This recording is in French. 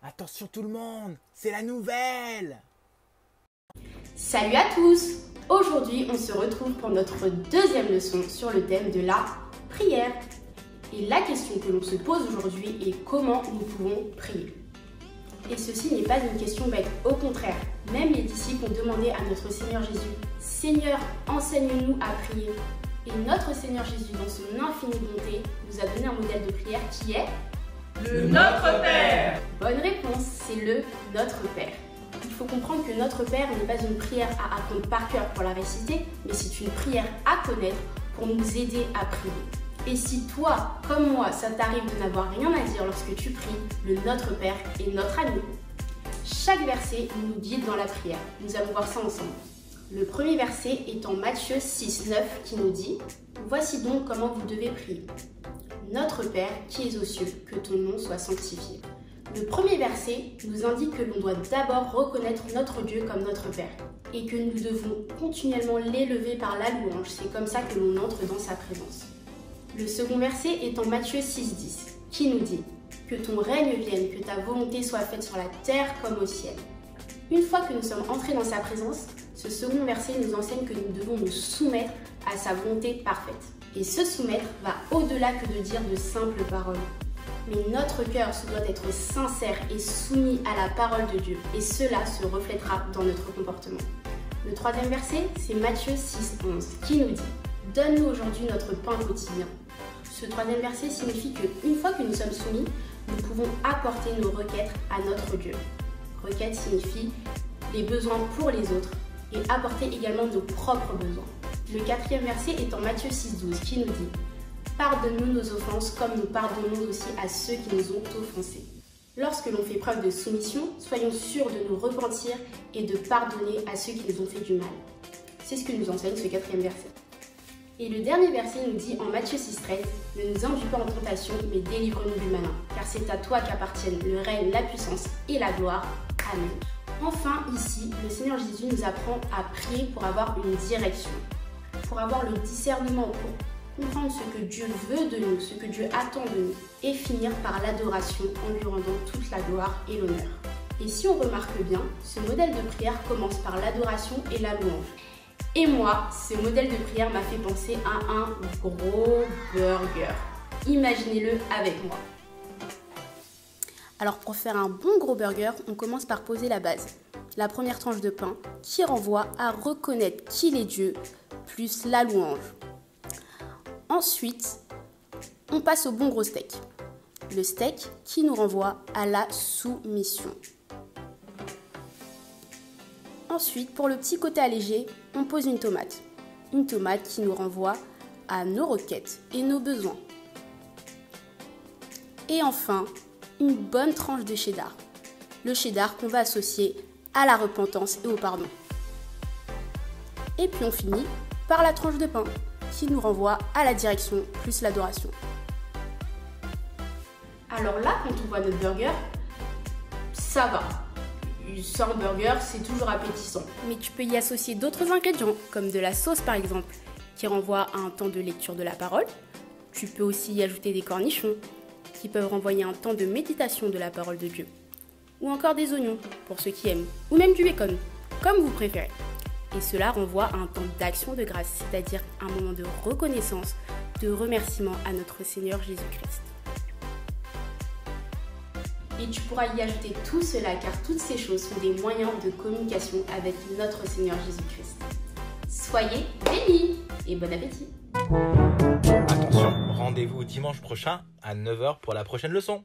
Attention tout le monde, c'est la nouvelle! Salut à tous! Aujourd'hui, on se retrouve pour notre deuxième leçon sur le thème de la prière. Et la question que l'on se pose aujourd'hui est comment nous pouvons prier. Et ceci n'est pas une question bête, au contraire, même les disciples ont demandé à notre Seigneur Jésus « Seigneur, enseigne-nous à prier ». Et notre Seigneur Jésus, dans son infinie bonté, nous a donné un modèle de prière qui est le Notre Père. Bonne réponse, c'est le Notre Père. Il faut comprendre que Notre Père n'est pas une prière à apprendre par cœur pour la réciter, mais c'est une prière à connaître pour nous aider à prier. Et si toi, comme moi, ça t'arrive de n'avoir rien à dire lorsque tu pries, le Notre Père est notre ami. Chaque verset nous guide dans la prière. Nous allons voir ça ensemble. Le premier verset est en Matthieu 6, 9 qui nous dit « Voici donc comment vous devez prier. Notre Père qui es aux cieux, que ton nom soit sanctifié. » Le premier verset nous indique que l'on doit d'abord reconnaître notre Dieu comme notre Père et que nous devons continuellement l'élever par la louange. C'est comme ça que l'on entre dans sa présence. Le second verset est en Matthieu 6, 10 qui nous dit « Que ton règne vienne, que ta volonté soit faite sur la terre comme au ciel. » Une fois que nous sommes entrés dans sa présence, ce second verset nous enseigne que nous devons nous soumettre à sa volonté parfaite. Et se soumettre va au-delà que de dire de simples paroles. Mais notre cœur se doit être sincère et soumis à la parole de Dieu. Et cela se reflètera dans notre comportement. Le troisième verset, c'est Matthieu 6, 11 qui nous dit « Donne-nous aujourd'hui notre pain quotidien. » Ce troisième verset signifie qu'une fois que nous sommes soumis, nous pouvons apporter nos requêtes à notre Dieu. Requête signifie les besoins pour les autres et apporter également nos propres besoins. Le quatrième verset est en Matthieu 6, 12 qui nous dit « Pardonne-nous nos offenses comme nous pardonnons aussi à ceux qui nous ont offensés. » Lorsque l'on fait preuve de soumission, soyons sûrs de nous repentir et de pardonner à ceux qui nous ont fait du mal. C'est ce que nous enseigne ce quatrième verset. Et le dernier verset nous dit en Matthieu 6, 13 « Ne nous induis pas en tentation, mais délivre-nous du malin, car c'est à toi qu'appartiennent le règne, la puissance et la gloire. Amen. » Enfin, ici, le Seigneur Jésus nous apprend à prier pour avoir une direction, pour avoir le discernement, pour comprendre ce que Dieu veut de nous, ce que Dieu attend de nous, et finir par l'adoration en lui rendant toute la gloire et l'honneur. Et si on remarque bien, ce modèle de prière commence par l'adoration et la louange. Et moi, ce modèle de prière m'a fait penser à un gros burger. Imaginez-le avec moi. Alors pour faire un bon gros burger, on commence par poser la base. La première tranche de pain qui renvoie à reconnaître qu'il est Dieu, plus la louange. Ensuite, on passe au bon gros steak. Le steak qui nous renvoie à la soumission. Ensuite, pour le petit côté allégé, on pose une tomate. Une tomate qui nous renvoie à nos requêtes et nos besoins. Et enfin, une bonne tranche de cheddar. Le cheddar qu'on va associer à la repentance et au pardon. Et puis on finit par la tranche de pain qui nous renvoie à la direction plus l'adoration. Alors là, quand on voit notre burger, ça va. Sans burger, c'est toujours appétissant. Mais tu peux y associer d'autres ingrédients, comme de la sauce par exemple, qui renvoie à un temps de lecture de la parole. Tu peux aussi y ajouter des cornichons, qui peuvent renvoyer un temps de méditation de la parole de Dieu. Ou encore des oignons, pour ceux qui aiment, ou même du bacon, comme vous préférez. Et cela renvoie à un temps d'action de grâce, c'est-à-dire un moment de reconnaissance, de remerciement à notre Seigneur Jésus-Christ. Et tu pourras y ajouter tout cela, car toutes ces choses sont des moyens de communication avec notre Seigneur Jésus-Christ. Soyez bénis et bon appétit! Attention, rendez-vous dimanche prochain à 9 h pour la prochaine leçon.